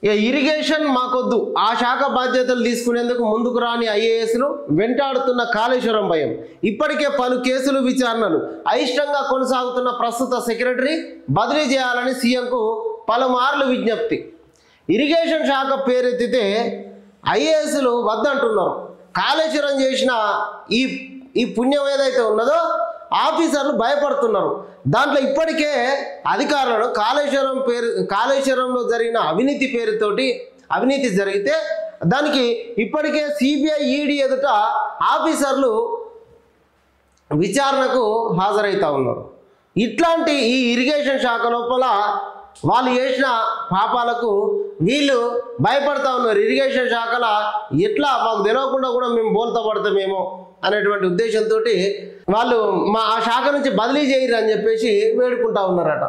ఇక ఇరిగేషన్ మాకొద్దు, ఆ శాఖ బాధ్యతలు తీసుకునేందుకు ముందుకు రాని ఐఏఎస్లు వెంటాడుతున్న కాళేశ్వరం భయం. ఇప్పటికే పలు కేసులు విచారణలు అయిష్టంగా కొనసాగుతున్న ప్రస్తుత సెక్రటరీ బదిలీ చేయాలని సీఎంకు పలుమార్లు విజ్ఞప్తి. ఇరిగేషన్ శాఖ పేరెత్తితే ఐఏఎస్లు వద్దంటున్నారు. కాళేశ్వరం చేసిన ఈ పుణ్యం ఏదైతే ఉన్నదో ఆఫీసర్లు భయపడుతున్నారు. దాంట్లో ఇప్పటికే అధికారులను కాళేశ్వరంలో జరిగిన అవినీతి పేరుతోటి అవినీతి జరిగితే దానికి ఇప్పటికే సిబిఐ ఈడీ ఎదుట ఆఫీసర్లు విచారణకు హాజరవుతూ ఉన్నారు. ఇట్లాంటి ఈ ఇరిగేషన్ శాఖ లోపల వాళ్ళు చేసిన పాపాలకు వీళ్ళు భయపడతా ఉన్నారు. ఇరిగేషన్ శాఖల ఎట్లా మాకు తెలియకుండా కూడా మేము బోల్తా పడతామేమో అనేటువంటి ఉద్దేశంతో వాళ్ళు ఆ శాఖ నుంచి బదిలీ చేయరు అని చెప్పేసి వేడుకుంటా ఉన్నారట.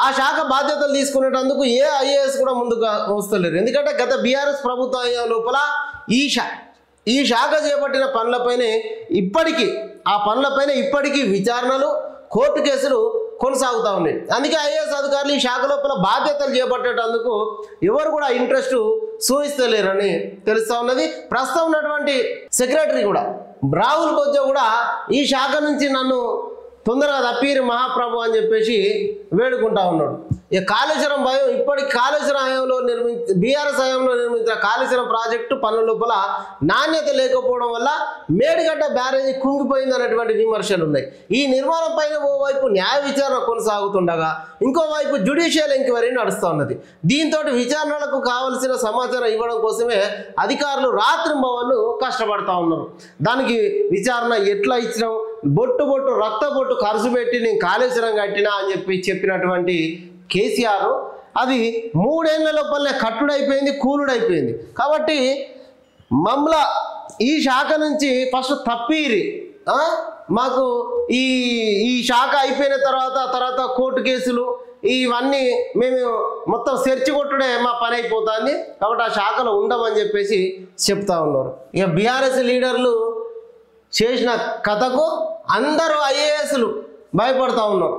ఆ శాఖ బాధ్యతలు తీసుకునేటందుకు ఏ ఐఏఎస్ కూడా ముందుకు వస్తలేరు. ఎందుకంటే గత బీఆర్ఎస్ ప్రభుత్వ లోపల ఈ శాఖ చేపట్టిన పనులపైనే ఇప్పటికీ విచారణలు, కోర్టు కేసులు కొనసాగుతూ ఉన్నాయి. అందుకే ఐఏఎస్ అధికారులు ఈ శాఖ లోపల బాధ్యతలు చేపట్టేటందుకు ఎవరు కూడా ఇంట్రెస్ట్ చూపిస్తలేరని తెలుస్తూ ఉన్నది. ప్రస్తుతం ఉన్నటువంటి సెక్రటరీ కూడా రాహుల్ బొజ్జా కూడా ఈ శాఖ నుంచి నన్ను తొందరగా తప్పీరు మహాప్రభు అని చెప్పేసి వేడుకుంటా ఉన్నాడు. ఇక కాళేశ్వరం భయం ఇప్పటికి కాళేశ్వరం హయాంలో బీఆర్ఎస్ హయాంలో నిర్మించిన కాళేశ్వరం ప్రాజెక్టు పనుల లోపల నాణ్యత లేకపోవడం వల్ల మేడిగడ్డ బ్యారేజీ కుంగిపోయింది అనేటువంటి విమర్శలు ఉన్నాయి. ఈ నిర్మాణం పైన ఓవైపు న్యాయ విచారణ కొనసాగుతుండగా ఇంకోవైపు జ్యుడిషియల్ ఎంక్వైరీ నడుస్తూ ఉన్నది. దీంతో విచారణలకు కావలసిన సమాచారం ఇవ్వడం కోసమే అధికారులు రాత్రింబవళ్ళు కష్టపడతా ఉన్నారు. దానికి విచారణ ఎట్లా ఇచ్చినాం, బొట్టు రక్తబొట్టు ఖర్చు పెట్టి నేను కాళేశ్వరం కట్టినా అని చెప్పినటువంటి కేసీఆర్ అది 3 ఏళ్ల లోపలనే కట్టుడైపోయింది, కూలుడైపోయింది. కాబట్టి మమ్మల్ని ఈ శాఖ నుంచి ఫస్ట్ తప్పీరి, మాకు ఈ శాఖ అయిపోయిన తర్వాత కోర్టు కేసులు ఇవన్నీ మేము మొత్తం సెర్చ్ కొట్టుడే మా పని అయిపోతుంది. కాబట్టి ఆ శాఖలో ఉండమని చెప్పేసి చెప్తా ఉన్నారు. ఇక బీఆర్ఎస్ లీడర్లు చేసిన కథకు అందరూ ఐఏఎస్లు భయపడతా ఉన్నారు.